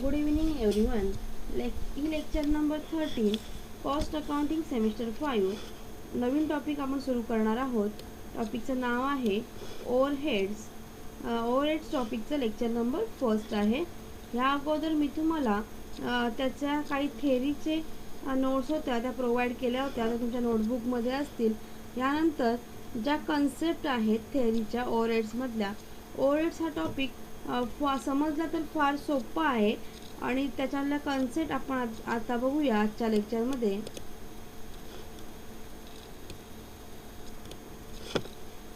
Good evening everyone. ही lecture number 13 cost accounting semester 5. नवीन topic आपण सुरू करणार आहोत. टॉपिकचं नाव आहे ओव्हरहेड्स. ओव्हरहेड्स टॉपिकचं लेक्चर नंबर फर्स्ट आहे. ह्या अगोदर मी तुम्हाला त्याच्या काही थेरीचे नोट्स होत्या त्या प्रोव्हाइड केल्या होत्या, त्या तुमच्या नोटबुकमध्ये असतील. यानंतर ज्या कन्सेप्ट आहेत थेरीच्या ओव्हरहेड्समधल्या, ओव्हरहेड्स हा टॉपिक समजला तर फार सोपा आहे आणि त्याच्यातल्या कन्सेप्ट आपण आता बघूया आजच्या लेक्चरमध्ये.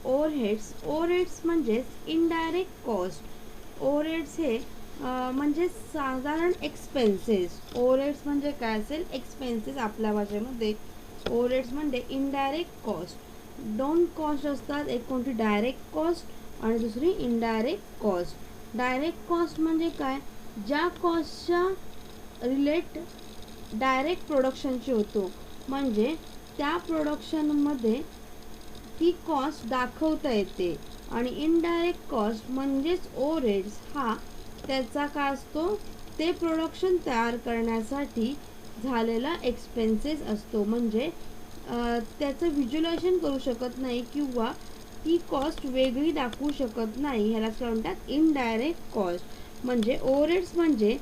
ओव्हरहेड्स म्हणजेच इनडायरेक्ट कॉस्ट. ओव्हरहेड्स हे म्हणजे साधारण एक्सपेन्सेस. ओव्हरहेड्स म्हणजे काय असेल? एक्सपेन्सेस आपल्या भाषेमध्ये. ओव्हरहेड्स म्हणजे इनडायरेक्ट कॉस्ट. दोन कॉस्ट असतात, एक कोणती डायरेक्ट कॉस्ट आणि दुसरी इनडायरेक्ट कॉस्ट. डायरेक्ट कॉस्ट म्हणजे काय? ज्या कॉस्टच्या रिलेट डायरेक्ट प्रोडक्शनची होतो, म्हणजे त्या प्रोडक्शनमध्ये ती कॉस्ट दाखवता येते. आणि इनडायरेक्ट कॉस्ट म्हणजेच ओव्हरहेड्स हा त्याचा काय असतो? ते प्रोडक्शन तयार करण्यासाठी झालेला एक्सपेन्सेस असतो. म्हणजे त्याचं व्हिज्युअलायझेशन करू शकत नाही किंवा ती कॉस्ट वेगळी दाखवू शकत नाही. ह्यालाच काय म्हणतात? Indirect cost. म्हणजे ओव्हरहेड्स म्हणजे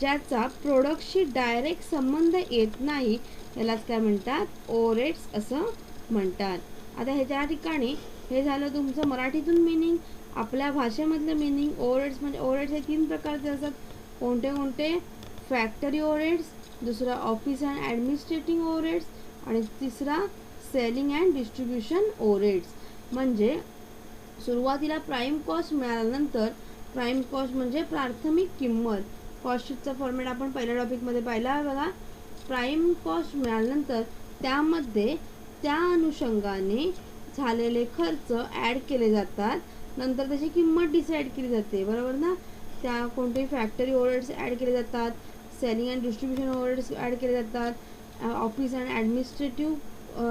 ज्याचा प्रोडक्टशी डायरेक्ट संबंध येत नाही, यालाच काय म्हणतात? ओव्हरहेड्स असं म्हणतात. आता ह्याच्या ठिकाणी हे झालं तुमचं मराठीतून मिनिंग. आपल्या भाषेमधलं मिनिंग. ओव्हरहेड्स म्हणजे ओव्हरहेड्स हे 3 प्रकारचे असतात. कोणते कोणते? फॅक्टरी ओव्हरहेड्स, दुसरा ऑफिस अँड ॲडमिनिस्ट्रेटिव्ह ओव्हरहेड्स आणि तिसरा सेलिंग अँड डिस्ट्रीब्युशन ओव्हरहेड्स. म्हणजे सुरुवातीला प्राईम कॉस्ट मिळाल्यानंतर, प्राईम कॉस्ट म्हणजे प्राथमिक किंमत. कॉस्टशीटचा फॉर्मॅट आपण पहिल्या टॉपिकमध्ये पाहिला आहे बघा. प्राईम कॉस्ट मिळाल्यानंतर त्यामध्ये त्या अनुषंगाने झालेले खर्च ॲड केले जातात. नंतर त्याची किंमत डिसाईड केली जाते, बरोबर ना? त्या कोणतेही फॅक्टरी ओव्हरहेड्स ॲड केले जातात, selling and distribution overheads add केले जातात, office and administrative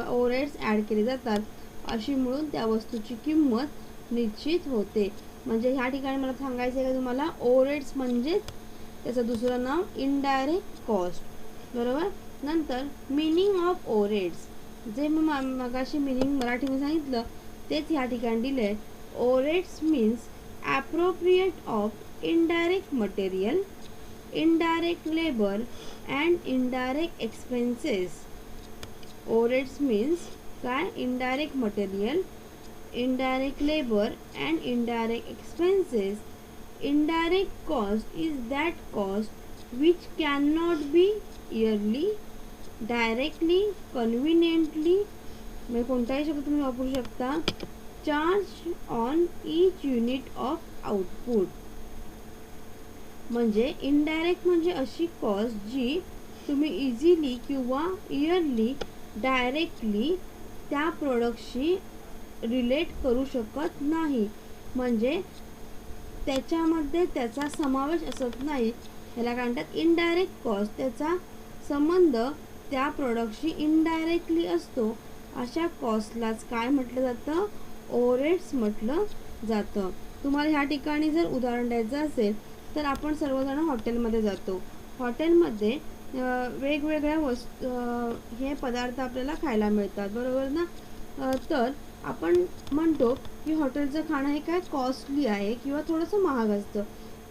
overheads add केले जातात. अशी मिळून त्या वस्तूची किंमत निश्चित होते. म्हणजे ह्या ठिकाणी मला सांगायचं आहे का तुम्हाला, ओव्हरहेड्स म्हणजेच त्याचं दुसरं नाव इनडायरेक्ट कॉस्ट, बरोबर. नंतर मिनिंग ऑफ ओव्हरहेड्स. जे मी मगाशी मिनिंग मराठीमध्ये सांगितलं तेच ह्या ठिकाणी दिलं आहे. Overheads means appropriate of indirect material, indirect labour and indirect expenses. Overheads means काय? Indirect material, indirect labor and indirect expenses. Indirect cost is that cost which cannot be yearly, directly, conveniently, म्हणजे कोणताही शब्द तुम्ही वापरू शकता, charge on each unit of output. म्हणजे indirect म्हणजे अशी कॉस्ट जी तुम्ही इझिली किंवा इयरली डायरेक्टली त्या प्रोडक्टशी रिलेट करू शकत नाही. म्हणजे त्याच्यामध्ये त्याचा समावेश असत नाही. ह्याला काय म्हणतात? Indirect cost. त्याचा संबंध त्या प्रोडक्टशी इनडायरेक्टली असतो. अशा कॉस्टलाच काय म्हटलं जातं? ओव्हरहेड्स म्हटलं जातं. तुम्हाला ह्या ठिकाणी जर उदाहरण द्यायचं असेल तर आपण सर्वजण हॉटेलमध्ये जातो. हॉटेलमध्ये वेगवेगळ्या हे पदार्थ आपल्याला खायला मिळतात, बरोबर ना? तर आपण म्हणतो की हॉटेलचं खाणं हे काय कॉस्टली आहे किंवा थोडंसं महाग असतं.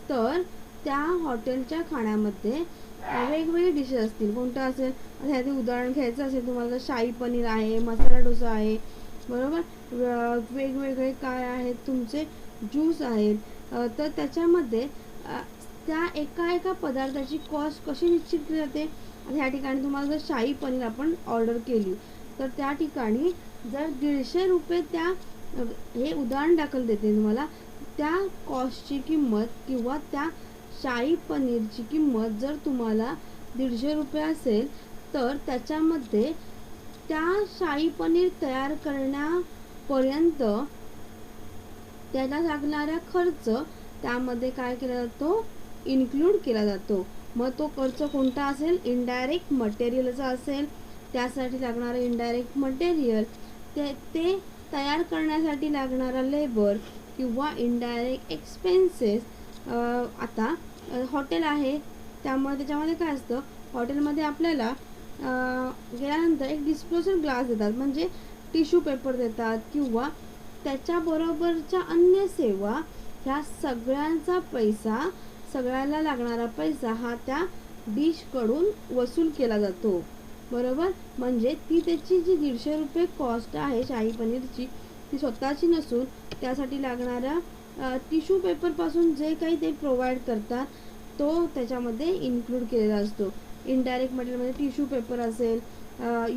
तर त्या हॉटेलच्या खाण्यामध्ये वेगवेगळे डिशेस असतील. कोणतं असेल? ह्याचे उदाहरण घ्यायचं असेल तुम्हाला तर शाही पनीर आहे, मसाला डोसा आहे, बरोबर. वेगवेगळे काय आहेत तुमचे ज्यूस आहेत. तर त्याच्यामध्ये त्या एका पदार्थाची कॉस्ट कशी निश्चित केली जाते? ह्या ठिकाणी तुम्हाला जर शाही पनीर आपण ऑर्डर केली तर त्या ठिकाणी जर 150 रुपये त्या, हे उदाहरण दाखल देते तुम्हाला, त्या कॉस्टची किंमत किंवा त्या शाही पनीरची किंमत जर तुम्हाला 150 रुपये असेल तर त्याच्यामध्ये त्या शाही पनीर तयार करण्यापर्यंत त्याला लागणारा खर्च त्यामध्ये काय केला जातो? इन्क्लूड केला जातो. मग तो खर्च कोणता असेल? इनडायरेक्ट मटेरियलचा असेल. त्यासाठी लागणारं इनडायरेक्ट मटेरियल, ते तयार करण्यासाठी लागणारा लेबर किंवा इनडायरेक्ट एक्सपेन्सेस. आता हॉटेल आहे, त्यामुळे त्याच्यामध्ये काय असतं, हॉटेलमध्ये आपल्याला गेल्यानंतर एक डिस्पोजल ग्लास देतात, म्हणजे टिश्यू पेपर देतात किंवा त्याच्याबरोबरच्या अन्य सेवा, ह्या सगळ्यांचा पैसा, सगळ्याला लागणारा पैसा हा त्या डिशकडून वसूल केला जातो. बरोबर, म्हणजे ती त्याची जी 150 रुपये कॉस्ट आहे शाही पनीरची, ती स्वतःची नसून त्यासाठी लागणाऱ्या टिश्यू पेपरपासून जे काही ते प्रोव्हाइड करतात तो त्याच्यामध्ये इन्क्लूड केलेला असतो. इनडायरेक्ट मटेरियलमध्ये टिश्यू पेपर असेल,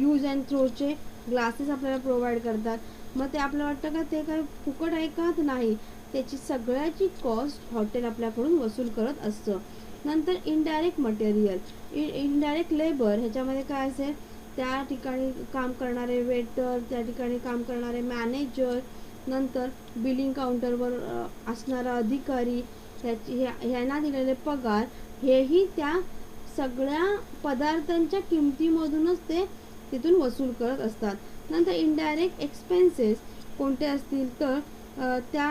यूज अँड थ्रोचे ग्लासेस आपल्याला प्रोव्हाइड करतात. मग ते आपल्याला वाटतं का ते काय फुकट आहे का, तर नाही, त्याची सगळ्याची कॉस्ट हॉटेल आपल्याकडून वसूल करत असतं. नंतर इनडायरेक्ट मटेरियल, इनडायरेक्ट लेबर, ह्याच्यामध्ये काय असेल, त्या ठिकाणी काम करणारे वेटर, त्या ठिकाणी काम करणारे मॅनेजर, नंतर बिलिंग काउंटरवर असणारा अधिकारी, ह्यांना दिलेले पगार, हेही त्या सगळ्या पदार्थांच्या किमतीमधूनच ते तिथून वसूल करत असतात. नंतर इनडायरेक्ट एक्सपेन्सेस कोणते असतील, तर त्या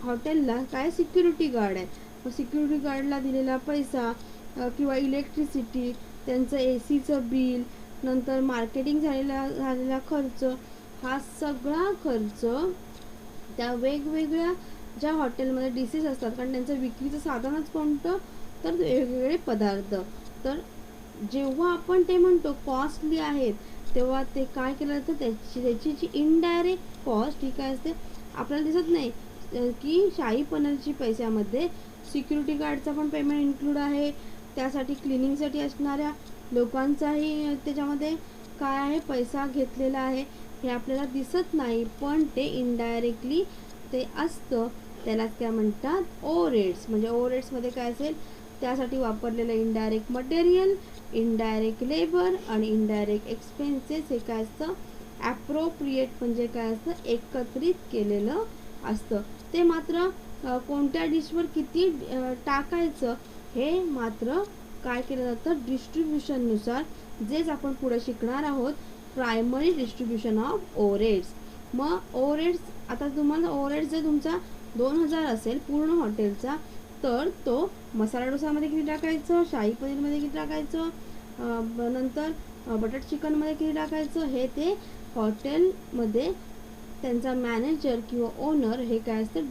हॉटेलला काय सिक्युरिटी गार्ड आहे, सिक्युरिटी गार्डला दिलेला पैसा, किंवा इलेक्ट्रिसिटी, त्यांचं AC चं बिल, नंतर मार्केटिंग झालेला खर्च, हा सगळा खर्च त्या वेगवेगळ्या ज्या हॉटेलमध्ये डिशेस असतात, कारण त्यांचं विक्रीचं साधनच कोणतं, तर वेगवेगळे पदार्थ. तर जेव्हा आपण ते म्हणतो कॉस्टली आहेत, तेव्हा ते काय केलं जातं, त्याची जी इनडायरेक्ट कॉस्ट ही काय असते, आपल्याला दिसत नाही की शाही पनीरची पैशामध्ये सिक्युरिटी गार्डचा पण पेमेंट इन्क्लूड आहे, त्यासाठी क्लिनिंगसाठी असणाऱ्या लोकांचाही त्याच्यामध्ये काय आहे, पैसा घेतलेला आहे, हे आपल्याला दिसत नाही, पण ते इनडायरेक्टली ते असतं. त्यालाच काय म्हणतात, ओव्हरहेड्स. म्हणजे ओव्हरहेड्समध्ये काय असेल, त्यासाठी वापरलेलं इनडायरेक्ट मटेरियल, इनडायरेक्ट लेबर आणि इनडायरेक्ट एक्सपेन्सेस, हे काय असतं, ॲप्रोप्रिएट म्हणजे काय असतं, एकत्रित केलेलं असतं. ते मात्र कोणत्या डिशवर किती टाकायचं हे मात्र काय केलं जातं, डिस्ट्रीब्युशननुसार, जेच आपण पुढे शिकणार आहोत, प्रायमरी डिस्ट्रीब्युशन ऑफ ओव्हरहेड्स. मग ओव्हरहेड्स, आता तुम्हाला ओव्हरहेड्स जर तुमचा 2000 असेल पूर्ण हॉटेलचा, तर तो मसाला डोसामध्ये किती टाकायचं, शाही पनीरमध्ये किती टाकायचं, नंतर बटर चिकनमध्ये किती टाकायचं, हे ते हॉटेलमध्ये त्यांचा मॅनेजर किंवा ओनर हे काय असतं,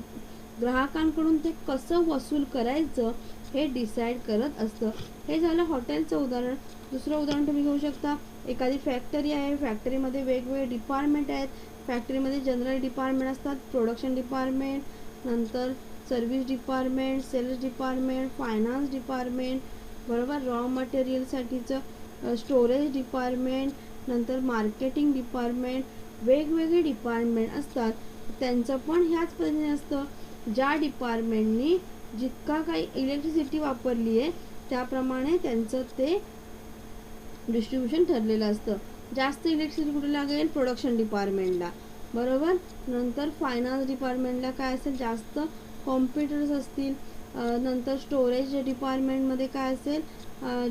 ग्राहकांकडून ते कसं वसूल करायचं हे डिसाईड करत असतं. हे झालं हॉटेलचं उदाहरण. दुसरं उदाहरण तुम्ही घेऊ शकता, एखादी फॅक्टरी आहे, फॅक्टरीमध्ये वेगवेगळे डिपार्टमेंट आहेत, फॅक्टरीमध्ये जनरल डिपार्टमेंट असतात, प्रोडक्शन डिपार्टमेंट, नंतर service department, sales department, finance department, बरोबर, रॉ मटेरियलसाठीचं स्टोरेज डिपार्टमेंट, नंतर मार्केटिंग डिपार्टमेंट, वेगवेगळे डिपार्टमेंट असतात. त्यांचं पण ह्याच पद्धतीने असतं, ज्या डिपार्टमेंटनी जितका काही इलेक्ट्रिसिटी वापरली आहे त्याप्रमाणे त्यांचं ते डिस्ट्रीब्युशन ठरलेलं असतं. जास्त इलेक्ट्रिसिटी कुठे लागेल, प्रोडक्शन डिपार्टमेंटला, बरोबर. नंतर फायनान्स डिपार्टमेंटला काय असेल, जास्त कॉम्प्युटर्स असतील. नंतर स्टोरेज डिपार्टमेंटमध्ये काय असेल,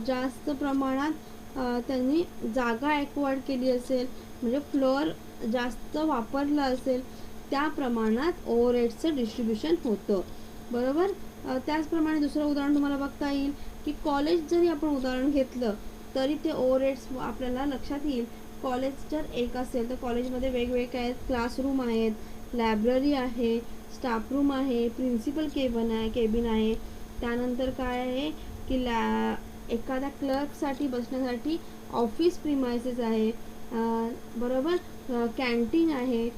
जास्त प्रमाणात त्यांनी जागा ॲक्वायर्ड केली असेल, म्हणजे फ्लोअर जास्त वापरलं असेल, त्या प्रमाणात ओव्हरहेड्सचं डिस्ट्रीब्युशन होतं, बरोबर. त्याचप्रमाणे दुसरं उदाहरण तुम्हाला बघता येईल की कॉलेज जरी आपण उदाहरण घेतलं तरी ते ओव्हरहेड्स आपल्याला लक्षात येईल. कॉलेज जर एक असेल तर कॉलेजमध्ये वेगवेगळे काय, क्लासरूम आहेत, लायब्ररी आहे, स्टाफ रूम आहे, प्रिन्सिपल केबिन आहे, त्यानंतर काय आहे की एखाद्या क्लर्कसाठी बसण्यासाठी ऑफिस प्रिमायसेस आहे, बरोबर, कॅन्टीन आहे.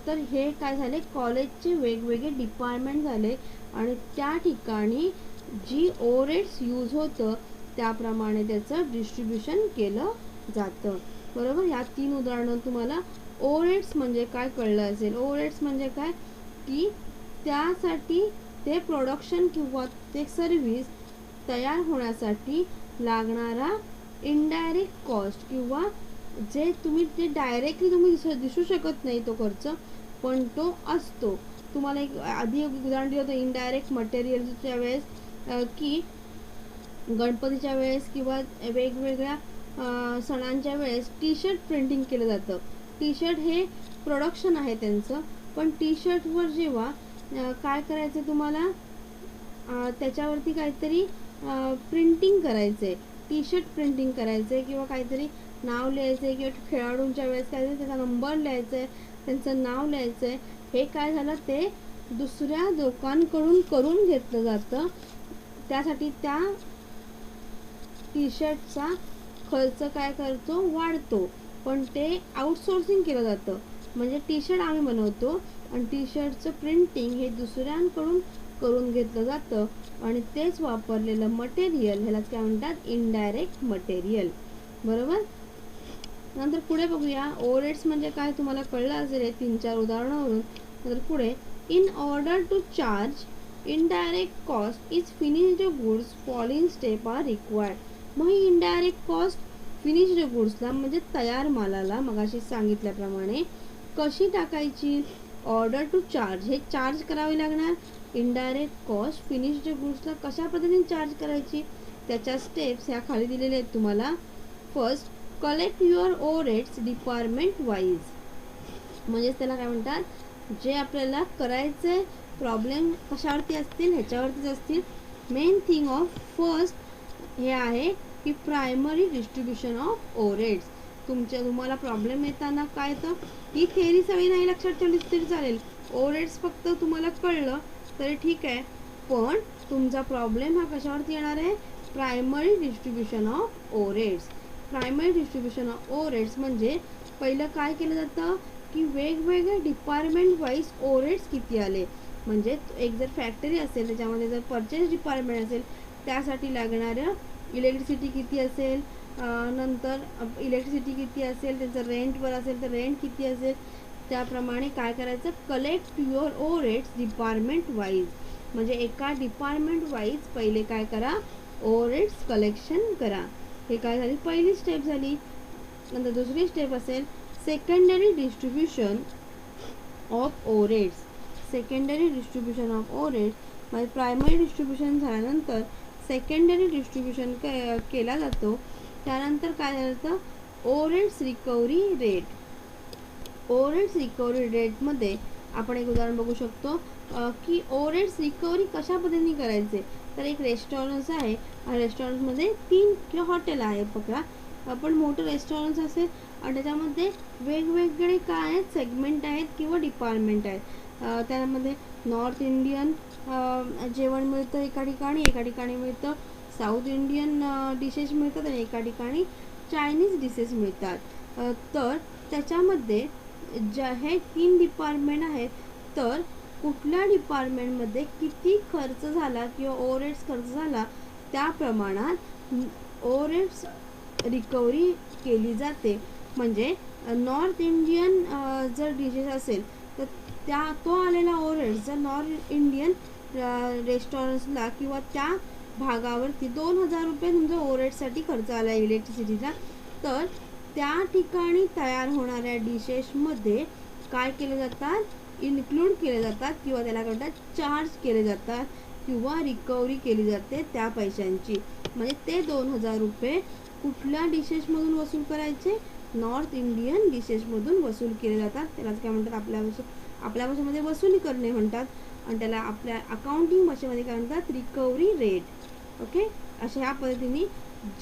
तर हे काय झाले, कॉलेजचे वेगवेगळे डिपार्टमेंट झाले आणि त्या ठिकाणी जी ओव्हरहेड्स यूज होतं त्याप्रमाणे त्याचं डिस्ट्रीब्युशन केलं जातं, बरोबर. ह्या 3 उदाहरणं तुम्हाला ओव्हरहेड्स म्हणजे काय कळलं असेल. ओव्हरहेड्स म्हणजे काय की त्यासाठी ते प्रोडक्शन किंवा ते सर्व्हिस तयार होण्यासाठी लागणारा इनडायरेक्ट कॉस्ट, किंवा जे तुम्ही ते डायरेक्टली तुम्ही दिसू शकत नाही तो खर्च, पण तो असतो. तुम्हाला एक आधी एक उदाहरण दिलं होतं इनडायरेक्ट मटेरियलच्या वेळेस, की गणपतीच्या वेळेस किंवा वेगवेगळ्या सणांच्या वेळेस टी शर्ट प्रिंटिंग केलं जातं. टी शर्ट हे प्रोडक्शन आहे त्यांचं, पण टी शर्टवर जेव्हा काय करायचं तुम्हाला, त्याच्यावरती काहीतरी प्रिंटिंग करायचं आहे, टी शर्ट प्रिंटिंग करायचं आहे किंवा काहीतरी नाव लिहायचं आहे किंवा खेळाडूंच्या वेळेस काहीतरी त्याचा नंबर लिहायचा आहे, त्यांचं नाव लिहायचं आहे. हे काय झालं ते दुसऱ्या लोकांकडून करून घेतलं जातं. त्यासाठी त्या टी शर्टचा खर्च काय करतो वाढतो, पण ते आउटसोर्सिंग केलं जातं. म्हणजे टी शर्ट आम्ही बनवतो आणि टी शर्टचं प्रिंटिंग हे दुसऱ्यांकडून करून घेतलं जातं आणि तेच वापरलेलं मटेरियल ह्यालाच काय म्हणतात, इनडायरेक्ट मटेरियल. बरोबर. नंतर पुढे बघूया ओव्हरहेड्स म्हणजे काय, तुम्हाला कळलं असेल हे 3-4 उदाहरणावरून. नंतर पुढे in order to charge indirect cost is finished goods following step are required. मग ही इनडायरेक्ट कॉस्ट फिनिश्ड गुड्सला म्हणजे तयार मालाला मगाशी सांगितल्याप्रमाणे कशी टाकायची, ऑर्डर टू चार्ज हे चार्ज करावी लागणार. इनडायरेक्ट कॉस्ट फिनिश्ड गुड्सला कशा पद्धतीने चार्ज करायची, त्याच्या स्टेप्स ह्या खाली दिलेल्या आहेत तुम्हाला. First, collect your overheads department wise. म्हणजेच त्याला काय म्हणतात, जे आपल्याला करायचे प्रॉब्लेम कशावरती असतील ह्याच्यावरतीच असतील. मेन थिंग ऑफ फर्स्ट हे आहे की प्रायमरी डिस्ट्रीब्युशन ऑफ ओव्हरहेड्स. तुम्हाला प्रॉब्लेम येताना काय तर ही थेअरी सगळी नाही लक्षात ठेवली तरी चालेल, ओव्हरहेड्स फक्त तुम्हाला कळलं तरी ठीक आहे, पण तुमचा प्रॉब्लेम हा कशावरती येणार आहे, primary distribution of overheads. Primary distribution of overheads म्हणजे पहिलं काय केलं जातं की वेगवेगळे डिपार्टमेंट वाईज ओव्हरहेड्स किती आले. म्हणजे एक जर फॅक्टरी असेल त्याच्यामध्ये जर परचेस डिपार्टमेंट असेल त्यासाठी लागणारं इलेक्ट्रिसिटी किती असेल, नंतर इलेक्ट्रिसिटी किती असेल, त्याचं रेंटवर असेल तर रेंट किती असेल, त्याप्रमाणे काय करायचं, collect your overheads department wise. म्हणजे एका डिपार्टमेंट वाईज पहिले काय करा, ओव्हरहेड्स कलेक्शन करा. हे काय झाली, पहिली स्टेप झाली. नंतर दुसरी स्टेप असेल secondary distribution of overheads. Secondary distribution of overheads म्हणजे प्रायमरी डिस्ट्रीब्युशन झाल्यानंतर सेकंडरी डिस्ट्रीब्युशन केला जातो. त्यानंतर काय जातं, overheads recovery rate. Overheads recovery रेटमध्ये आपण एक उदाहरण बघू शकतो की ओव्हरहेड्स रिकव्हरी कशा पद्धतीने करायचे. तर एक रेस्टॉरंट आहे, रेस्टॉरंटमध्ये 3 किंवा हॉटेल आहे पकडा, पण मोठं रेस्टॉरंट असेल आणि त्याच्यामध्ये वेगवेगळे काय आहेत, सेगमेंट आहेत किंवा डिपार्टमेंट आहेत. त्यामध्ये नॉर्थ इंडियन जेवण मिळतं एका ठिकाणी मिळतं साऊथ इंडियन डिशेस मिळतात आणि एका ठिकाणी चायनीज डिशेस मिळतात. तर त्याच्यामध्ये ज्या हे 3 डिपार्टमेंट आहेत, तर कुठल्या डिपार्टमेंटमध्ये किती खर्च झाला किंवा ओव्हरहेड्स खर्च झाला त्या प्रमाणात ओव्हरहेड्स रिकव्हरी केली जाते. म्हणजे नॉर्थ इंडियन जर डिशेस असेल तर तो आलेला ओव्हरहेड्स जर नॉर्थ इंडियन रेस्टॉरंट्सला किंवा त्या भागावरती 2000 रुपये तुमचा ओव्हरहेडसाठी खर्च आला इलेक्ट्रिसिटीचा, तर त्या ठिकाणी तयार होणाऱ्या डिशेसमध्ये काय केले जातात, इन्क्लूड केले जातात किंवा त्याला म्हणतात चार्ज केले जातात किंवा रिकव्हरी केली जाते त्या पैशांची. म्हणजे ते 2000 रुपये कुठल्या डिशेसमधून वसूल करायचे, नॉर्थ इंडियन डिशेसमधून वसूल केले जातात. त्यालाच काय म्हणतात, आपल्या भाषेमध्ये वसुली करणे म्हणतात आणि त्याला आपल्या अकाउंटिंग भाषेमध्ये काय म्हणतात, रिकव्हरी रेट. ओके. अशा ह्या पद्धतीने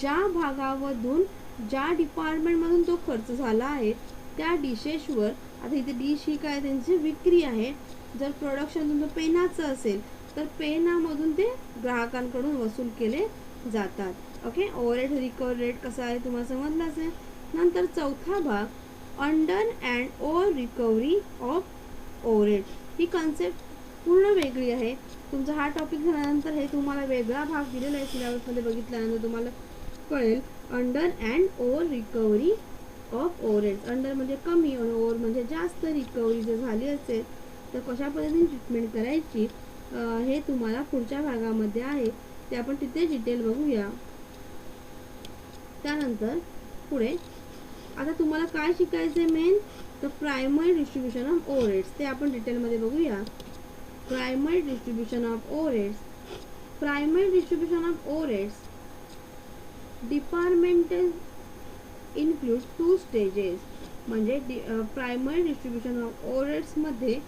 ज्या भागामधून ज्या डिपार्टमेंटमधून तो खर्च झाला आहे त्या डिशेसवर, आता इथे डिश ही काय त्यांची विक्री आहे. जर प्रोडक्शन तुमचं पेनाचं असेल तर पेनामधून ते ग्राहकांकडून वसूल केले जातात. ओके. ओव्हरहेड रिकव्हरी रेट कसा आहे तुम्हाला समजलं असेल. नंतर चौथा भाग, under and over recovery of overhead. He concept पूर्ण वेगळी आहे. तुमचा हा टॉपिक झाल्यानंतर हे तुम्हाला वेगळा भाग दिलेला आहे सिलेबसमध्ये, बघितल्यानंतर तुम्हाला कळेल under and over recovery of overheads. Under म्हणजे कमी आणि ओव्हर म्हणजे जास्त. रिकव्हरी जर झाली असेल तर कशा पद्धतीने ट्रीटमेंट करायची हे तुम्हाला पुढच्या भागामध्ये आहे, ते आपण तिथे डिटेल बघूया. त्यानंतर पुढे आता तुम्हाला काय शिकायचं आहे, मेन तर प्रायमरी डिस्ट्रीब्युशन ऑफ ओव्हरहेड्स, ते आपण डिटेलमध्ये बघूया. Primary distribution of overheads. Primary distribution of overheads departmental include 2 stages. म्हणजे प्रायमरी डिस्ट्रीब्युशन ऑफ ओव्हरहेड्समध्ये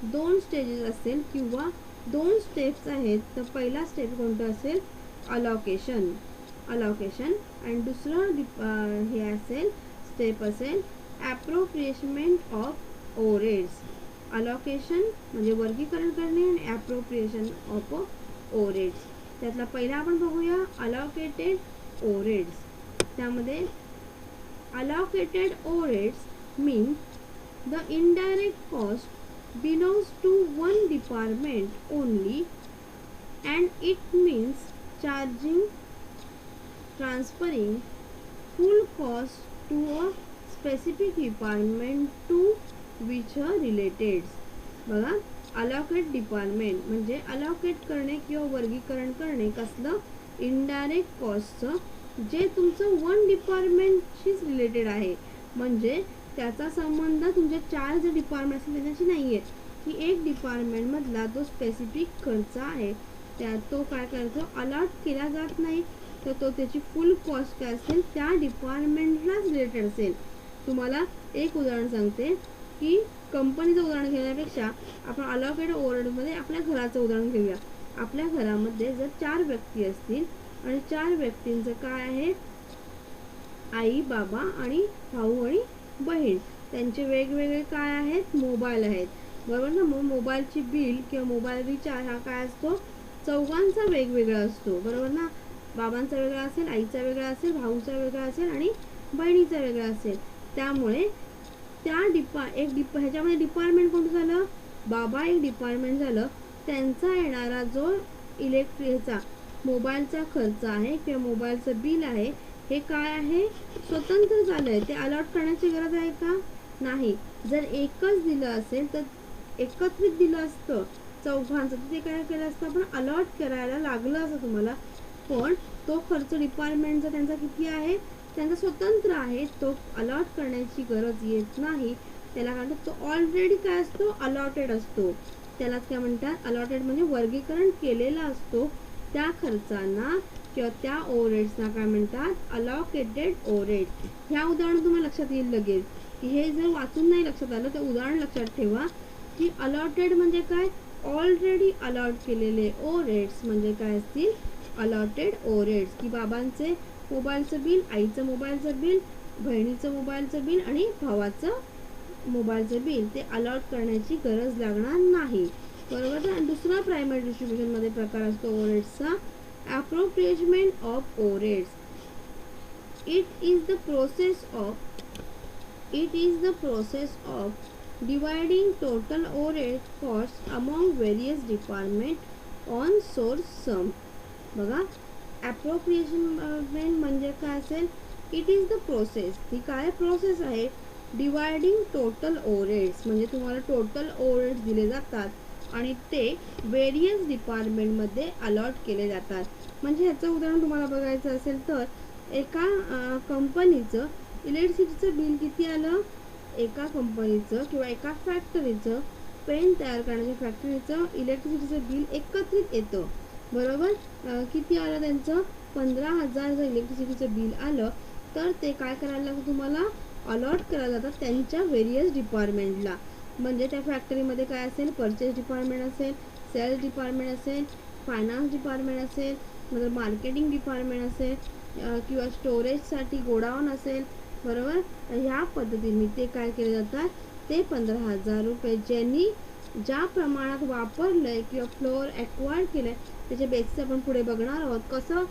2 स्टेजेस असेल किंवा दोन स्टेप्स आहेत. तर पहिला स्टेप कोणता असेल, अलोकेशन आणि दुसरं हे असेल स्टेप असेल ॲप्रोप्रिएशमेंट ऑफ ओव्हरहेड्स. अलोकेशन म्हणजे वर्गीकरण करणे आणि ॲप्रोप्रिएशन ऑफ ओव्हरहेड्स. त्यातला पहिला आपण बघूया अलोकेटेड ओव्हरहेड्स. त्यामध्ये allocated overheads mean the indirect cost belongs to one department only, and it means transferring full cost to a specific department to which are related. बघा, allocate डिपार्टमेंट म्हणजे allocate करणे किंवा वर्गीकरण करणे कसलं, इनडायरेक्ट कॉस्टचं, जे तुमचं वन डिपार्टमेंटशीच रिलेटेड आहे. म्हणजे त्याचा संबंध तुमच्या 4 जे डिपार्टमेंट असतील त्याच्याशी नाही आहे, की एक डिपार्टमेंटमधला जो स्पेसिफिक खर्च आहे त्या तो काय करतो, अलॉट केला जात नाही, तर तो त्याची फुल कॉस्ट काय असेल त्या डिपार्टमेंटलाच रिलेटेड असेल. तुम्हाला एक उदाहरण सांगते, की कंपनीचं उदाहरण घेण्यापेक्षा आपण अलॉकेटेड ओव्हरहेडमध्ये आपल्या घराचं उदाहरण घेऊया. आपल्या घरामध्ये जर 4 व्यक्ती असतील आणि 4 व्यक्तींचं काय आहे, आई, बाबा आणि भाऊ आणि बहीण, त्यांचे वेगवेगळे काय आहेत, मोबाईल आहेत, बरोबर ना. मग मोबाईलची बिल किंवा मोबाईल रिचार्ज हा काय असतो, चौघांचा वेगवेगळा असतो, बरोबर ना. बाबांचा वेगळा असेल, आईचा वेगळा असेल, भाऊचा वेगळा असेल आणि बहिणीचा वेगळा असेल. त्यामुळे त्या ह्याच्यामध्ये डिपार्टमेंट कोणतं झालं, बाबा एक डिपार्टमेंट झालं. त्यांचा येणारा जो इलेक्ट्रिकचा मोबाईलचा खर्च आहे किंवा मोबाईलचं बिल आहे, हे काय आहे, स्वतंत्र झालं आहे. ते अलॉट करण्याची गरज आहे का, नाही. जर एकच दिलं असेल तर एकत्रित दिलं असतं चौघांचं, तर ते काय केलं असतं, आपण अलॉट करायला लागलं असं तुम्हाला. पण तो खर्च डिपार्टमेंटचा त्यांचा किती आहे, त्यांचा स्वतंत्र आहे, तो अलॉट करण्याची गरज येत नाही. त्याला काय म्हणतात, तो ऑलरेडी काय असतो, अलॉटेड असतो. त्यालाच काय म्हणतात, अलॉटेड म्हणजे वर्गीकरण केलेला असतो. त्या खर्चांना किंवा त्या ओव्हरहेड्सना काय म्हणतात, अलोकेटेड ओव्हरहेड. ह्या उदाहरण तुम्हाला लक्षात येईल लगेच, की हे जर वाचून नाही लक्षात आलं तर उदाहरण लक्षात ठेवा, की अलॉटेड म्हणजे काय, ऑलरेडी अलॉट केलेले ओव्हरहेड्स म्हणजे काय असतील, अलॉटेड ओव्हरहेड्स. की बाबांचे मोबाईलचं बिल, आईचं मोबाईलचं बिल, बहिणीचं मोबाईलचं बिल आणि भावाचं मोबाईलचं बिल, ते अलॉट करण्याची गरज लागणार नाही, बरोबर. आणि दुसरा प्रायमरी डिस्ट्रीब्युशन मध्ये प्रकार असतो ओव्हरहेड्सचा, appropriation of overheads. It is the process of dividing total overhead costs among various departments on source sum. बघा, appropriation म्हणजे काय असेल, इट इज द प्रोसेस, ही काय प्रोसेस आहे, डिवायडिंग टोटल ओव्हरहेड्स म्हणजे तुम्हाला टोटल ओव्हरहेड्स दिले जातात आणि ते वेरियस डिपार्टमेंटमध्ये अलॉट केले जातात. म्हणजे ह्याचं उदाहरण तुम्हाला बघायचं असेल तर एका कंपनीचं इलेक्ट्रिसिटीचं बिल किती आलं, एका कंपनीचं किंवा एका फॅक्टरीचं पेन तयार करण्याच्या फॅक्टरीचं इलेक्ट्रिसिटीचं बिल एकत्रित येतं, बरोबर. किती आलं त्यांचं, 15,000 जर इलेक्ट्रिसिटीचं बिल आलं तर ते काय करायला लागतं, तुम्हाला अलॉट करायला जातात त्यांच्या वेरियस डिपार्टमेंटला. म्हणजे त्या फॅक्टरीमध्ये काय असेल, परचेस डिपार्टमेंट असेल, सेल्स डिपार्टमेंट असेल, फायनान्स डिपार्टमेंट असेल, म्हणजे मार्केटिंग डिपार्टमेंट असेल किंवा स्टोरेजसाठी गोडाऊन असेल, बरोबर. ह्या पद्धतीने ते काय केले जातात, ते 15,000 रुपये ज्यांनी ज्या प्रमाणात वापरलंय किंवा फ्लोअर ॲक्वायर केलंय त्याच्या बेसिस आपण पुढे बघणार आहोत, कसं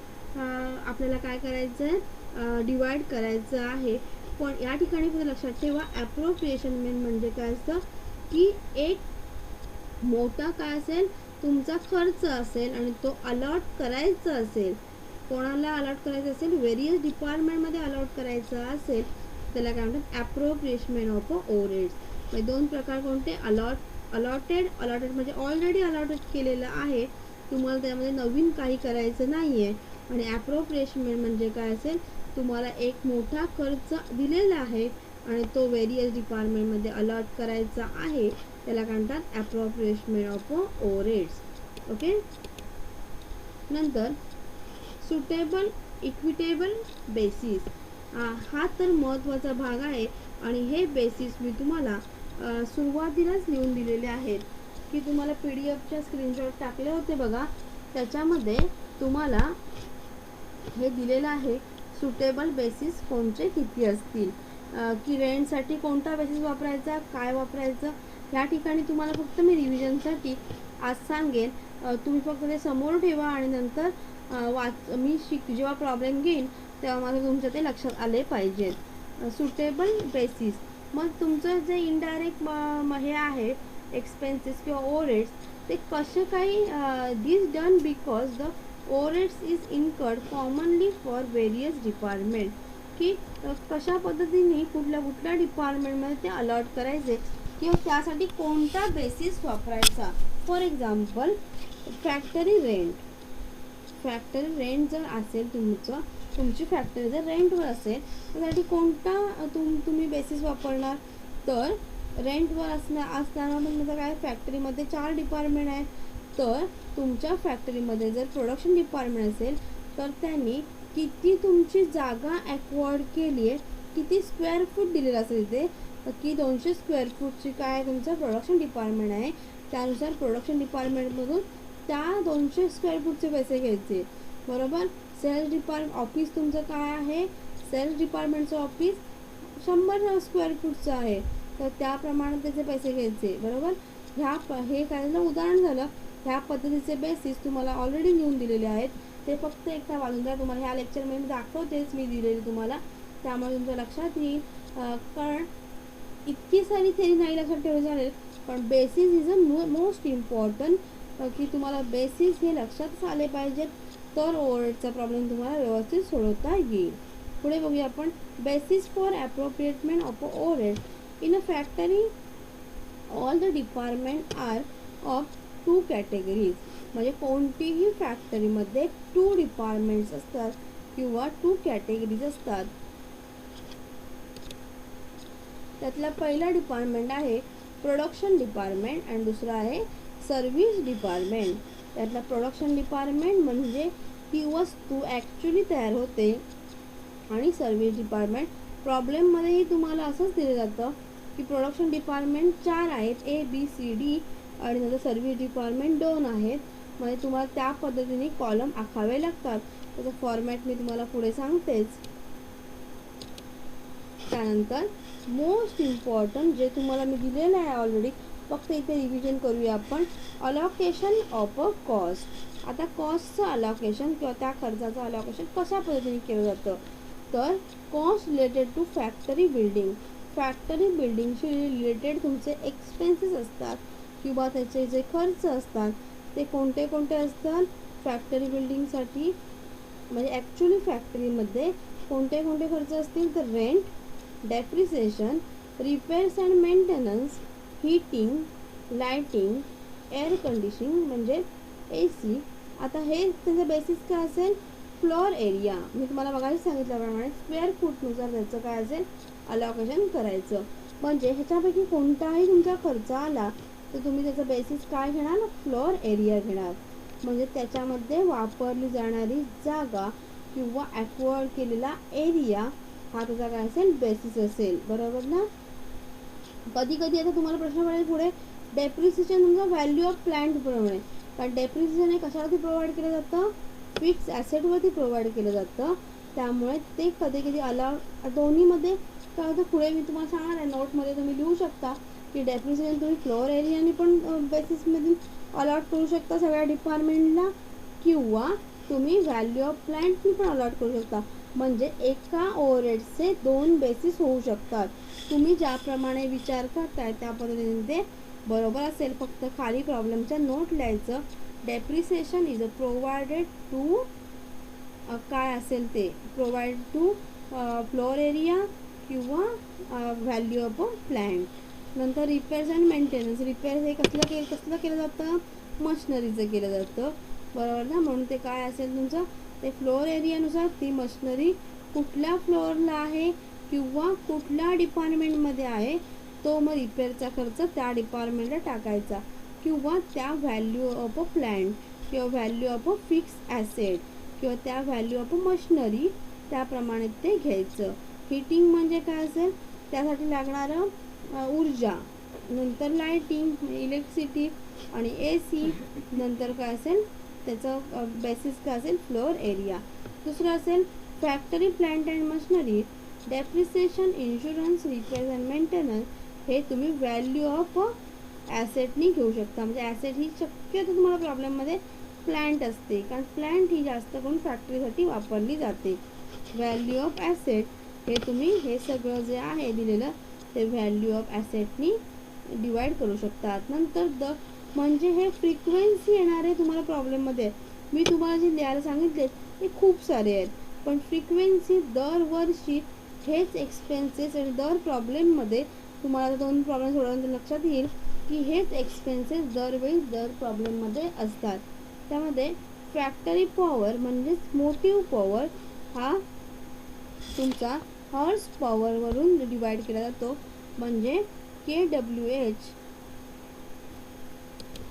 आपल्याला काय करायचं आहे, डिवाइड करायचं आहे. पण या ठिकाणी फक्त लक्षात ठेवा, ॲप्रोप्रिएशन म्हणजे काय असतं, की एक मोठा काय असेल, तुमचा खर्च असेल आणि तो अलॉट करायचा असेल, कोणाला अलॉट करायचं असेल, व्हेरियस डिपार्टमेंटमध्ये अलॉट करायचं असेल, त्याला काय म्हणतात, ॲप्रोप्रिएशन ऑफ ओव्हरहेड्स. म्हणजे दोन प्रकार कोणते, अलॉटेड म्हणजे ऑलरेडी अलॉटेड केलेलं आहे, तुम्हाला त्यामध्ये नवीन काही करायचं नाही आहे. आणि ॲप्रोप्रिएशन म्हणजे काय असेल, तुम्हाला एक मोठा खर्च दिलेला आहे आणि तो व्हेरियस डिपार्टमेंटमध्ये अलॉट करायचा आहे, त्याला काय म्हणतात, ॲप्रोप्रिएशन ऑफ ओव्हरहेड्स. ओके. नंतर सुटेबल इक्विटेबल बेसिस, हा तर महत्त्वाचा भाग आहे आणि हे बेसिस मी तुम्हाला सुरुवातीलाच लिहून दिलेले आहेत. की तुम्हाला PDF स्क्रीनशॉट टाकले होते बघा, त्याच्यामध्ये तुम्हाला हे दिलेलं आहे सुटेबल बेसिस कोणते किती असतील, की रेंटसाठी कोणता बेसिस वापरायचा, काय वापरायचं. ह्या ठिकाणी तुम्हाला फक्त मी रिव्हिजनसाठी आज सांगेन. तुम्ही फक्त ते समोर ठेवा आणि नंतर मी जेव्हा प्रॉब्लेम घेईन तेव्हा मला तुमच्या ते लक्षात आले पाहिजेत. सुटेबल बेसिस, मग तुमचं जे इनडायरेक्ट हे आहे एक्सपेन्सेस किंवा ओव्हरहेड्स, ते कसे काही this done because the overheads is incurred commonly for various department, की कशा पद्धतीने कुठल्या कुठल्या डिपार्टमेंटमध्ये ते अलॉट करायचे किंवा त्यासाठी कोणता बेसिस वापरायचा. For example factory rent. Factory rent जर असेल तुमची फॅक्टरी जर रेंटवर असेल तर त्यासाठी कोणता तुम्ही बेसिस वापरणार. तर रेंटवर असताना म्हणजे काय, फॅक्टरीमध्ये 4 डिपार्टमेंट आहेत. तर तुमच्या फॅक्टरीमध्ये जर प्रोडक्शन डिपार्टमेंट असेल तर त्यांनी किती तुमची जागा ॲक्वायर्ड केली आहे, किती स्क्वेअर फूट दिलेलं असेल ते, की 200 स्क्वेअर फूटची काय तुमचं प्रोडक्शन डिपार्टमेंट आहे, त्यानुसार प्रोडक्शन डिपार्टमेंटमधून त्या 200 स्क्वेअर फूटचे पैसे घ्यायचे. बरोबर. सेल्स डिपार्टमेंट ऑफिस तुमचं काय आहे, सेल्स डिपार्टमेंटचं ऑफिस 100 स्क्वेअर फूटचं आहे, तर त्याप्रमाणे त्याचे पैसे घ्यायचे. बरोबर. हे काय झालं, उदाहरण झालं. ह्या पद्धतीचे बेसिस तुम्हाला ऑलरेडी लिहून दिलेले आहेत, ते फक्त एकदा वाचून द्या. तुम्हाला ह्या लेक्चरमध्ये मी दाखवतेच, मी दिलेली तुम्हाला, त्यामुळे तुमच्या लक्षात येईल. कारण इतकी सारी थेरी नाही लक्षात ठेवली चालेल, पण basis is a most important, की तुम्हाला बेसिस हे लक्षातच आले पाहिजेत, तर ओव्हरहेडचा प्रॉब्लेम तुम्हाला व्यवस्थित सोडवता येईल. पुढे बघूया आपण. Basis for appropriatement of overhead. In a factory all the department are of 2 categories. म्हणजे कोणतीही फॅक्टरीमध्ये 2 डिपार्टमेंट्स असतात किंवा 2 कॅटेगरीज असतात. त्यातला पहिला डिपार्टमेंट आहे प्रोडक्शन डिपार्टमेंट आणि दुसरा आहे सर्व्हिस डिपार्टमेंट. त्यातला प्रोडक्शन डिपार्टमेंट म्हणजे ती वस्तू ॲक्च्युली तयार होते, आणि सर्व्हिस डिपार्टमेंट प्रॉब्लेममध्येही तुम्हाला असंच दिलं जातं की प्रोडक्शन डिपार्टमेंट 4 आहेत, ABCD, आणि नंतर सर्व्हिस डिपार्टमेंट 2 आहेत. म्हणजे तुम्हाला त्या पद्धतीने कॉलम आखावे लागतात. त्याचं फॉर्मॅट मी तुम्हाला पुढे सांगतेच. त्यानंतर मोस्ट इम्पॉर्टंट जे तुम्हाला मी दिलेलं आहे ऑलरेडी, फक्त इथे रिव्हिजन करूया आपण. अलॉकेशन ऑफ अ कॉस्ट. आता कॉस्टचं अलॉकेशन किंवा त्या खर्चाचं अलॉकेशन कशा पद्धतीने केलं जातं, तर cost related to factory building. Factory बिल्डिंगशी रिलेटेड तुमचे एक्सपेन्सेस असतात किंवा त्याचे जे खर्च असतात ते कोणते कोणते असतात फॅक्टरी बिल्डिंगसाठी. म्हणजे ॲक्च्युली फॅक्टरीमध्ये कोणते कोणते खर्च असतील, तर rent, depreciation, repairs and maintenance, heating, lighting, air conditioning म्हणजे AC. आता हे त्याचं बेसिस काय असेल, फ्लोअर एरिया. मी तुम्हाला बघायला सांगितल्याप्रमाणे स्क्वेअर फूटनुसार त्याचं काय असेल अलॉकेशन करायचं. म्हणजे ह्याच्यापैकी कोणताही तुमचा खर्च आला तर तुम्ही त्याचं बेसिस काय घेणार, फ्लोअर एरिया घेणार. म्हणजे त्याच्यामध्ये वापरली जाणारी जागा किंवा ॲक्वायर्ड केलेला एरिया हा त्याचा काय असेल, बेसिस असेल. बरोबर ना. कधी कधी आता तुम्हाला प्रश्न पडेल पुढे, डेप्रिसिएशन तुमचं व्हॅल्यू ऑफ प्लांट प्रमाणे. कारण डेप्रिसिएशन हे कशावरती प्रोव्हाइड केलं जातं, फिक्स ॲसेटवरती प्रोव्हाइड केलं जातं. त्यामुळे ते कधी कधी दोन्हीमध्ये काय होतं, पुढे मी तुम्हाला सांगणार आहे, नोटमध्ये तुम्ही लिहू शकता की डेप्रिसिएशन तुम्ही फ्लोअर एरियाने पण बेसिसमधून अलॉट करू शकता सगळ्या डिपार्टमेंटला, किंवा तुम्ही व्हॅल्यू ऑफ प्लांटनी पण अलॉट करू शकता. म्हणजे एका ओव्हरहेडचे 2 बेसिस होऊ शकतात. तुम्ही ज्याप्रमाणे विचार करताय त्या पद्धतीने ते बरोबर असेल. फक्त खाली प्रॉब्लेमच्या नोट लिहायचं. Depreciation is a provided to काय असेल ते प्रोव्हाइड टू फ्लोअर एरिया किंवा व्हॅल्यू ऑफ अ प्लांट. नंतर रिपेअर्स अँड मेंटेनन्स. रिपेअर हे कसलं केलं जातं, मशिनरीचं केलं जातं. बरोबर ना. म्हणून ते काय असेल तुमचं, ते फ्लोअर एरियानुसार ती मशिनरी कुठल्या फ्लोअरला आहे किंवा कुठल्या डिपार्टमेंटमध्ये आहे, तो मग रिपेअरचा खर्च त्या डिपार्टमेंटला टाकायचा, किंवा त्या व्हॅल्यू ऑफ अ प्लांट किंवा value of a fix asset किंवा त्या व्हॅल्यू ऑफ अ मशिनरी त्याप्रमाणे ते घ्यायचं. हीटिंग म्हणजे काय असेल, त्यासाठी लागणारं ऊर्जा. नंतर लाईटिंग, इलेक्ट्रिसिटी, आणि AC नंतर काय असेल त्याचं बेसिस काय असेल फ्लोअर एरिया. दुसरं असेल factory plant and machinery depreciation insurance repair and maintenance हे तुम्ही व्हॅल्यू ऑफ ॲसेटनी घेऊ शकता. म्हणजे ॲसेट ही शक्यतो तुम्हाला प्रॉब्लेममध्ये प्लांट असते कारण प्लांट ही जास्त करून फॅक्टरीसाठी वापरली जाते. व्हॅल्यू ऑफ ॲसेट हे तुम्ही हे सगळं जे आहे दिलेलं ते व्हॅल्यू ऑफ ॲसेटनी डिवाइड करू शकतात. नंतर म्हणजे हे फ्रिक्वेन्सी येणारे तुम्हाला प्रॉब्लेममध्ये मी तुम्हाला जे लिहायला सांगितले ते खूप सारे आहेत पण फ्रिक्वेन्सी दरवर्षी हेच एक्सपेन्सेस आणि दर प्रॉब्लेममध्ये तुम्हाला 2 प्रॉब्लेम सोडवल्यानंतर लक्षात येईल की हेच एक्सपेन्सेस दरवेळी दर प्रॉब्लेममध्ये असतात. त्यामध्ये फॅक्टरी पॉवर म्हणजेच मोटिव्ह पॉवर हा तुमचा हॉर्स पॉवरवरून डिवाइड केला जातो. म्हणजे KWH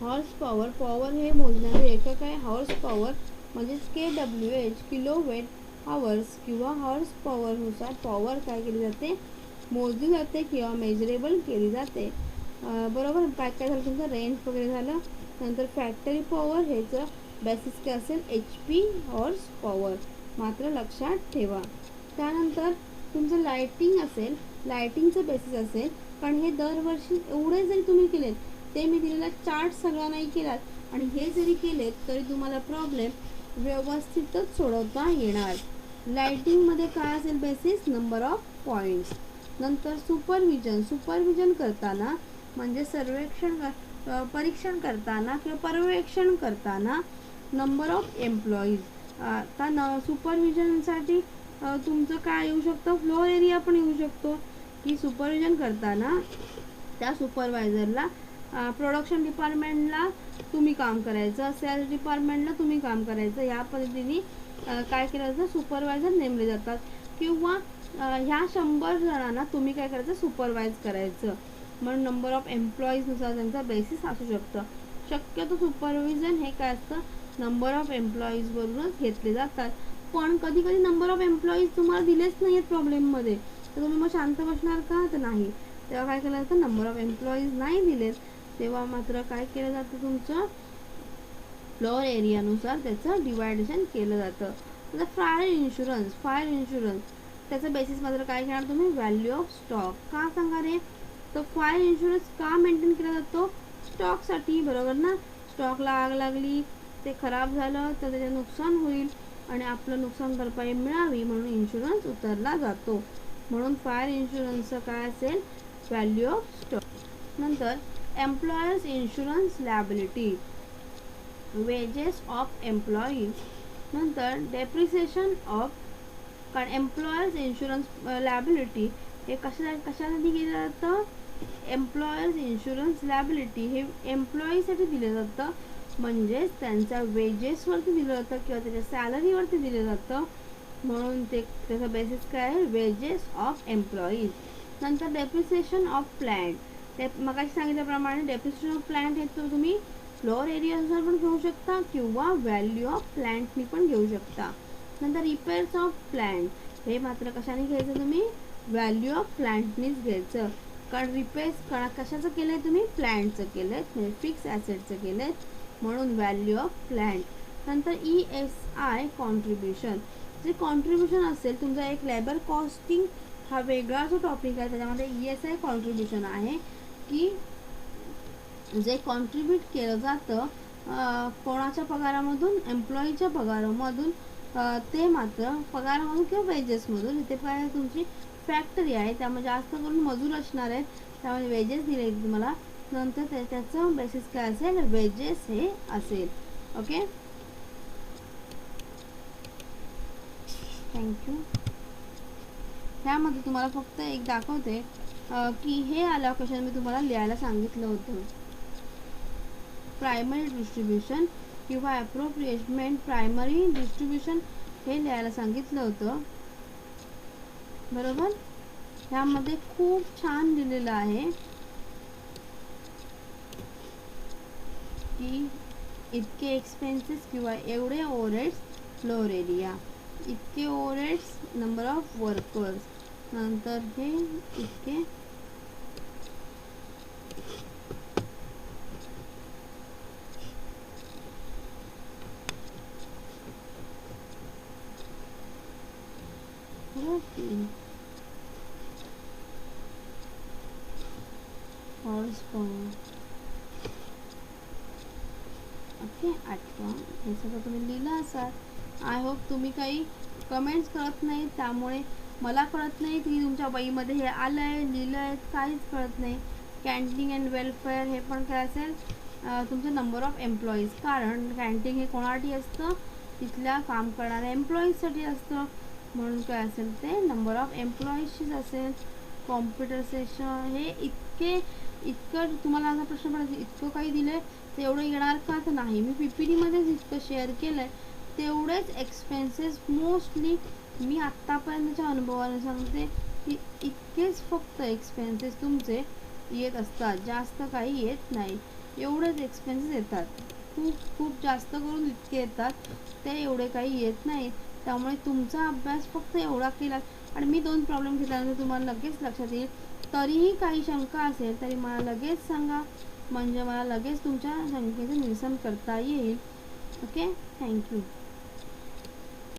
हॉर्स पॉवर पॉवर हे मोजणारे एकक आहे. हॉर्स पॉवर म्हणजेच KWH किलोवॅट आवर्स किंवा हॉर्स पॉवरनुसार पॉवर काय केली जाते मोजली जाते किंवा मेजरेबल केली जाते. बरोबर. काय काय झालं तुमचं रेंट वगैरे झालं. नंतर फॅक्टरी पॉवर ह्याचं बेसिस काय असेल HP हॉर्स पॉवर मात्र लक्षात ठेवा. त्यानंतर तुमचं लायटिंग असेल लायटिंगचं बेसिस असेल कारण हे दरवर्षी एवढे जरी तुम्ही केलेत ते मी दिलेला चार्ट सगळा नाही केलात आणि हे जरी केलेत तरी तुम्हाला प्रॉब्लेम व्यवस्थितच सोडवता येणार. लायटिंगमध्ये काय असेल बेसिस नंबर ऑफ पॉईंट्स. नंतर सुपरविजन करताना म्हणजे परीक्षण करताना किंवा पर्यवेक्षण करताना नंबर ऑफ एम्प्लॉईज. आता सुपरविजनसाठी तुमचं काय येऊ शकतं फ्लोअर एरिया पण येऊ शकतो की सुपरविजन करताना त्या सुपरवायझरला प्रोडक्शन डिपार्टमेंटला तुम्ही काम करायचं सेल्स डिपार्टमेंटला तुम्ही काम करायचं या पद्धतीने काय केलं जातं सुपरवायझर नेमले जातात किंवा ह्या 100 जणांना तुम्ही काय करायचं सुपरवाइज करायचं. म्हणून नंबर ऑफ एम्प्लॉईजनुसार त्यांचा बेसिस असू शकतं. शक्यतो सुपरविजन हे काय असतं नंबर ऑफ एम्प्लॉईजवरूनच घेतले जातात. पण कधी कधी नंबर ऑफ एम्प्लॉईज तुम्हाला दिलेच नाही आहेत प्रॉब्लेममध्ये तर तुम्ही मग शांत बसणार का तर नाही. तेव्हा काय केलं जातं नंबर ऑफ एम्प्लॉईज नाही दिलेत तेव्हा मात्र काय केलं जातं तुमचं फ्लोअर एरियानुसार त्याचं डिवायडेशन केलं जातं. आता फायर इन्शुरन्स त्याचं बेसिस मात्र काय घेणार तुम्ही व्हॅल्यू ऑफ स्टॉक. का सांगा रे तर फायर इन्शुरन्स का मेंटेन केला जातो स्टॉकसाठी. बरोबर ना. स्टॉकला आग लागली ते खराब झालं तर त्याचे नुकसान होईल आणि आपलं नुकसान भरपाई मिळावी म्हणून इन्शुरन्स उतरला जातो. म्हणून फायर इन्शुरन्सचं काय असेल व्हॅल्यू ऑफ स्टॉक. नंतर employers insurance liability wedges of employees. नंतर डेप्रिसिएशन ऑफ कारण एम्प्लॉयर्स इन्शुरन्स लॅबिलिटी हे कशासाठी दिलं जातं एम्प्लॉयर्स इन्शुरन्स लॅबिलिटी हे एम्प्लॉईसाठी दिलं जातं म्हणजेच त्यांच्या वेजेसवरती दिलं जातं किंवा त्याच्या सॅलरीवरती दिलं जातं म्हणून ते त्याचा बेसिस काय आहे वेजेस ऑफ एम्प्लॉईज. नंतर डेप्रिसिएशन ऑफ प्लांट ते मगाशी सांगितल्याप्रमाणे डेप्रिसिएशन ऑफ प्लांट हे तुम्ही फ्लोअर एरियानुसार पण घेऊ शकता किंवा व्हॅल्यू ऑफ प्लांटनी पण घेऊ शकता. नंतर रिपेअर्स ऑफ प्लांट हे मात्र कशाने घ्यायचं तुम्ही व्हॅल्यू ऑफ प्लांटनीच घ्यायचं कारण रिपेअर्स कशाचं केलं आहे तुम्ही प्लांटचं केलं आहे म्हणजे फिक्स ॲसेटचं केलं आहे म्हणून व्हॅल्यू ऑफ प्लांट. नंतर ESI कॉन्ट्रीब्युशन जे कॉन्ट्रीब्युशन असेल तुमचा एक लेबर कॉस्टिंग हा वेगळा जो टॉपिक आहे त्याच्यामध्ये ESI कॉन्ट्रीब्युशन आहे की जे कॉन्ट्रीब्यूट केलं जातं कोणाच्या पगारामधून एम्प्लॉईच्या पगारामधून ते मात्र पगारामधून किंवा वेजेसमधून. इथे काय तुमची फॅक्टरी आहे त्यामुळे जास्त करून मजूर असणार आहेत त्यामुळे वेजेस दिले तुम्हाला. नंतर त्याचं बेसिस काय असेल वेजेस हे असेल. Okay thank you. ह्यामध्ये तुम्हाला फक्त एक दाखवते की हे अलोकेशन मी तुम्हाला लिहायला सांगितलं होतं. प्रायमरी डिस्ट्रीब्युशन किंवा अप्रोप्रिएशमेंट प्रायमरी डिस्ट्रीब्युशन हे लिहायला सांगितलं होतं. बरोबर. ह्यामध्ये खूप छान दिलेलं आहे की इतके एक्सपेन्सेस किंवा एवढे ओव्हरहेड्स फ्लोअर एरिया इतके ओव्हरहेड्स नंबर ऑफ वर्कर्स नंतर हे इतके 3 हॉर्स पावर. ओके, आठवा. हे सगळं तुम्ही लिहिलं असाल. आय होप तुम्ही काही कमेंट्स करत नाही, त्यामुळे मला कळत नाही की तुमच्या वहीमध्ये हे आलं आहे, लिहिलं आहे, काहीच कळत नाही. कॅन्टीन अँड वेलफेअर हे पण काय असेल, तुमचं नंबर ऑफ एम्प्लॉईज. कारण कॅन्टीन हे कोणासाठी असतं, तिथल्या काम करणाऱ्या एम्प्लॉईजसाठी असतं, म्हणून काय असेल ते नंबर ऑफ एम्प्लॉईजचीच असेल. कॉम्प्युटर सेशन हे इतकं तुम्हाला असा प्रश्न पडायचा, इतकं काही दिलं ते एवढं येणार का, तर नाही. मी PPTमध्येच इतकं शेअर केलं आहे. तेवढेच एक्सपेन्सेस मोस्टली मी आत्तापर्यंतच्या अनुभवाने सांगते की इतकेच फक्त एक्सपेन्सेस तुमचे येत असतात, जास्त काही येत नाही. एवढेच एक्सपेन्सेस येतात, खूप जास्त करून इतके येतात, ते एवढे काही येत नाही. त्यामुळे तुमचा अभ्यास फक्त एवढा केला. आणि मी 2 प्रॉब्लेम घेतल्यानंतर तुम्हाला लगेच लक्षात येईल. तरीही काही शंका असेल तरी मला लगेच सांगा, म्हणजे मला लगेच तुमच्या शंकेचं निरसन करता येईल. Okay, thank you.